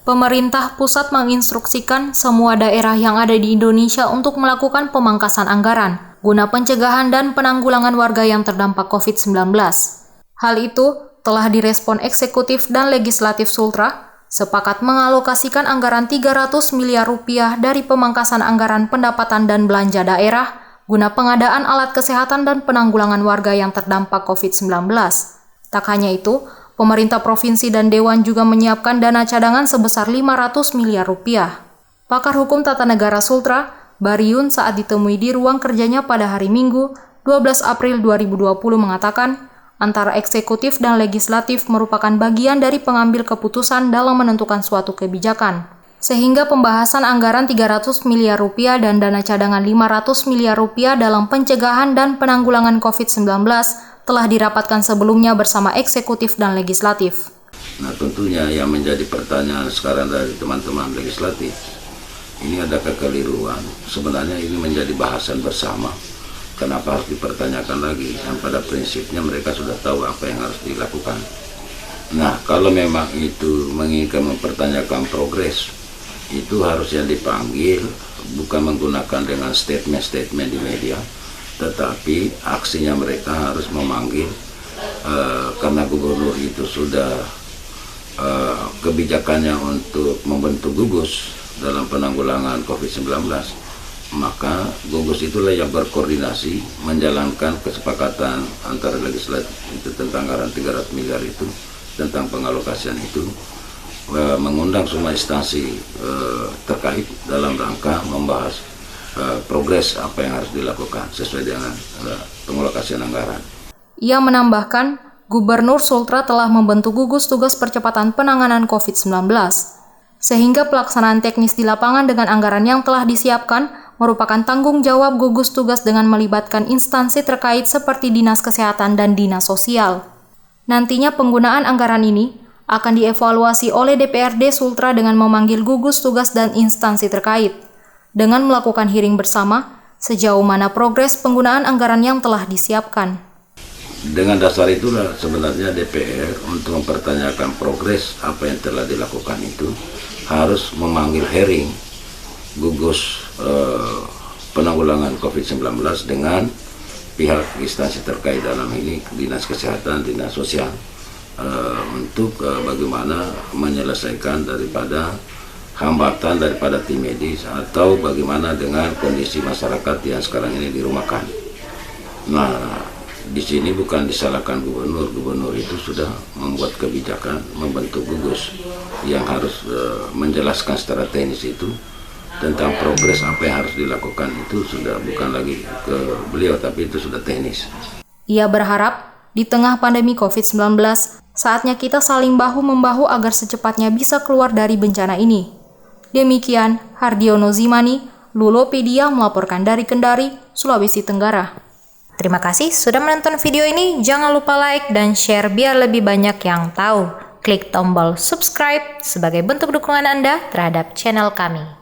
Pemerintah pusat menginstruksikan semua daerah yang ada di Indonesia untuk melakukan pemangkasan anggaran guna pencegahan dan penanggulangan warga yang terdampak COVID-19. Hal itu telah direspon eksekutif dan legislatif Sultra, sepakat mengalokasikan anggaran 300 miliar rupiah dari pemangkasan anggaran pendapatan dan belanja daerah guna pengadaan alat kesehatan dan penanggulangan warga yang terdampak COVID-19. Tak hanya itu, pemerintah provinsi dan dewan juga menyiapkan dana cadangan sebesar 500 miliar rupiah. Pakar Hukum Tata Negara Sultra, Baryun, saat ditemui di ruang kerjanya pada hari Minggu, 12 April 2020 mengatakan, antara eksekutif dan legislatif merupakan bagian dari pengambil keputusan dalam menentukan suatu kebijakan. Sehingga pembahasan anggaran 300 miliar rupiah dan dana cadangan 500 miliar rupiah dalam pencegahan dan penanggulangan COVID-19 telah dirapatkan sebelumnya bersama eksekutif dan legislatif. Nah, tentunya yang menjadi pertanyaan sekarang dari teman-teman legislatif, ini ada kekeliruan. Sebenarnya ini menjadi bahasan bersama. Kenapa harus dipertanyakan lagi? Dan pada prinsipnya mereka sudah tahu apa yang harus dilakukan. Nah, kalau memang itu menginginkan mempertanyakan progres, itu harusnya dipanggil, bukan menggunakan dengan statement-statement di media, tetapi aksinya mereka harus memanggil, karena gubernur itu sudah kebijakannya untuk membentuk gugus dalam penanggulangan COVID-19, maka gugus itulah yang berkoordinasi menjalankan kesepakatan antara legislatif itu tentang anggaran 300 miliar itu, tentang pengalokasian itu, mengundang semua instansi terkait dalam rangka membahas progres apa yang harus dilakukan sesuai dengan pengalokasian anggaran. Ia menambahkan, Gubernur Sultra telah membentuk gugus tugas percepatan penanganan COVID-19, sehingga pelaksanaan teknis di lapangan dengan anggaran yang telah disiapkan merupakan tanggung jawab gugus tugas dengan melibatkan instansi terkait seperti Dinas Kesehatan dan Dinas Sosial. Nantinya penggunaan anggaran ini akan dievaluasi oleh DPRD Sultra dengan memanggil gugus tugas dan instansi terkait, dengan melakukan hearing bersama sejauh mana progres penggunaan anggaran yang telah disiapkan. Dengan dasar itulah sebenarnya DPR untuk mempertanyakan progres apa yang telah dilakukan itu harus memanggil hearing gugus penanggulangan COVID-19 dengan pihak instansi terkait dalam ini Dinas Kesehatan, Dinas Sosial, untuk bagaimana menyelesaikan daripada hambatan daripada tim medis atau bagaimana dengan kondisi masyarakat yang sekarang ini dirumahkan. Nah, di sini bukan disalahkan gubernur itu sudah membuat kebijakan, membentuk gugus yang harus menjelaskan secara teknis itu tentang progres apa yang harus dilakukan, itu sudah bukan lagi ke beliau tapi itu sudah teknis. Ia berharap di tengah pandemi COVID-19, saatnya kita saling bahu-membahu agar secepatnya bisa keluar dari bencana ini. Demikian, Hardiono Zimani, Lulopedia melaporkan dari Kendari, Sulawesi Tenggara. Terima kasih sudah menonton video ini. Jangan lupa like dan share biar lebih banyak yang tahu. Klik tombol subscribe sebagai bentuk dukungan Anda terhadap channel kami.